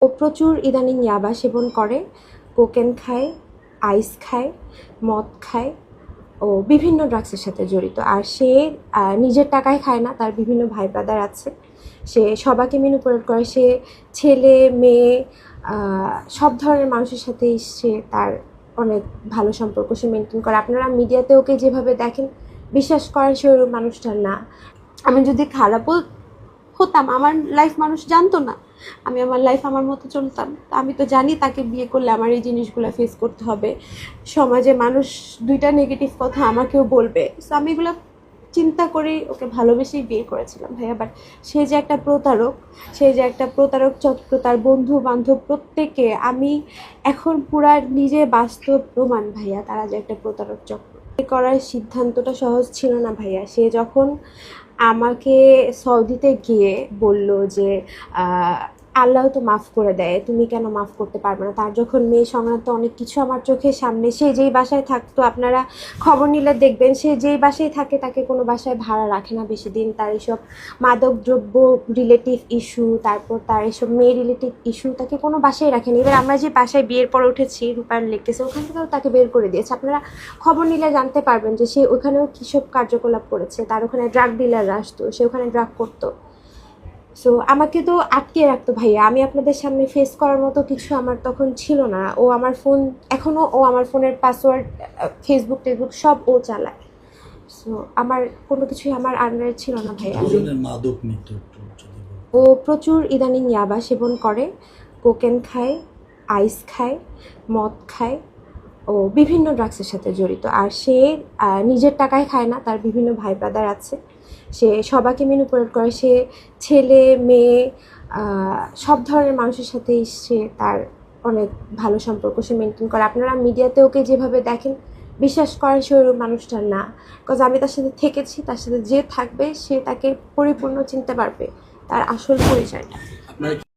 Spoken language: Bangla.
ও প্রচুর ইদানিং ইয়াবা সেবন করে, কোকেন খায়, আইস খায়, মদ খায় ও বিভিন্ন ড্রাগসের সাথে জড়িত। আর সে নিজের টাকায় খায় না, তার বিভিন্ন ভাই ব্রাদার আছে, সে সবাইকে ম্যানিপুলেট করে। সে ছেলে মেয়ে সব ধরনের মানুষের সাথেই সে তার অনেক ভালো সম্পর্ক সে মেনটেন করে। আপনারা মিডিয়াতে ওকে যেভাবে দেখেন, বিশ্বাস করেন সে ওই মানুষটা না। আমি যদি খারাপও হতাম, আমার লাইফ মানুষ জানতো না, আমি আমার লাইফ আমার মতো চলতাম। আমি তো জানি তাকে বিয়ে করলে আমার এই জিনিসগুলো ফেস করতে হবে, সমাজে মানুষ দুইটা নেগেটিভ কথা আমাকেও বলবে। সো আমি এগুলো চিন্তা করেই ওকে ভালোবেসেই বিয়ে করেছিলাম ভাইয়া। বাট সে যে একটা প্রতারক চক্র, তার বন্ধু বান্ধব প্রত্যেকে, আমি এখন পুরা নিজে বাস্তব প্রমাণ ভাইয়া তারা যে একটা প্রতারক চক্র। করার সিদ্ধান্তটা সহজ ছিল না ভাইয়া। সে যখন আমাকে সৌদিতে গিয়ে বলল যে আল্লাহ তো মাফ করে দেয়, তুমি কেন মাফ করতে পারবে না, তার যখন মেয়ে সংক্রান্ত অনেক কিছু আমার চোখের সামনে, সে যেই বাসায় থাকতো, আপনারা খবর নিলে দেখবেন, সে যেই বাসায় থাকে তাকে কোনো বাসায় ভাড়া রাখে না বেশি দিন। তার এসব মাদকদ্রব্য রিলেটিভ ইস্যু, তারপর তার এসব মেয়ে রিলেটিভ ইস্যু, তাকে কোনো বাসায় রাখেনি। এবার আমরা যে বাসায় বিয়ের পর উঠেছি রূপায়ণ লেকটেসে, ওখান থেকেও তাকে বের করে দিয়েছে। আপনারা খবর নিলে জানতে পারবেন যে সে ওখানেও কীসব কার্যকলাপ করেছে। তার ওখানে ড্রাগ ডিলাররা আসতো, সে ওখানে ড্রাগ করতো। সো আমাকে তো আটকে রাখতো ভাইয়া। আমি আপনাদের সামনে ফেস করার মতো কিছু আমার তখন ছিল না। ও আমার ফোন এখনও, ও আমার ফোনের পাসওয়ার্ড, ফেসবুক টেসবুক সব ও চালায়। সো আমার কোনো কিছুই আমার আন্ডারে ছিল না ভাইয়া। ও প্রচুর ইদানিং ইয়াবা সেবন করে, কোকেন খায়, আইস খায়, মদ খায় ও বিভিন্ন ড্রাগসের সাথে জড়িত। আর সে নিজের টাকায় খায় না, তার বিভিন্ন ভাই ব্রাদার আছে, সে সবাইকে ম্যানিপুলেট করে। সে ছেলে মেয়ে সব ধরনের মানুষের সাথেই সে তার অনেক ভালো সম্পর্ক সে মেনটেন করে। আপনারা মিডিয়াতে ওকে যেভাবে দেখেন, বিশ্বাস করেন সে ওই মানুষটা না। বিকজ আমি তার সাথে থেকেছি, তার সাথে যে থাকবে সে তাকে পরিপূর্ণ চিনতে পারবে, তার আসল পরিচয়টা।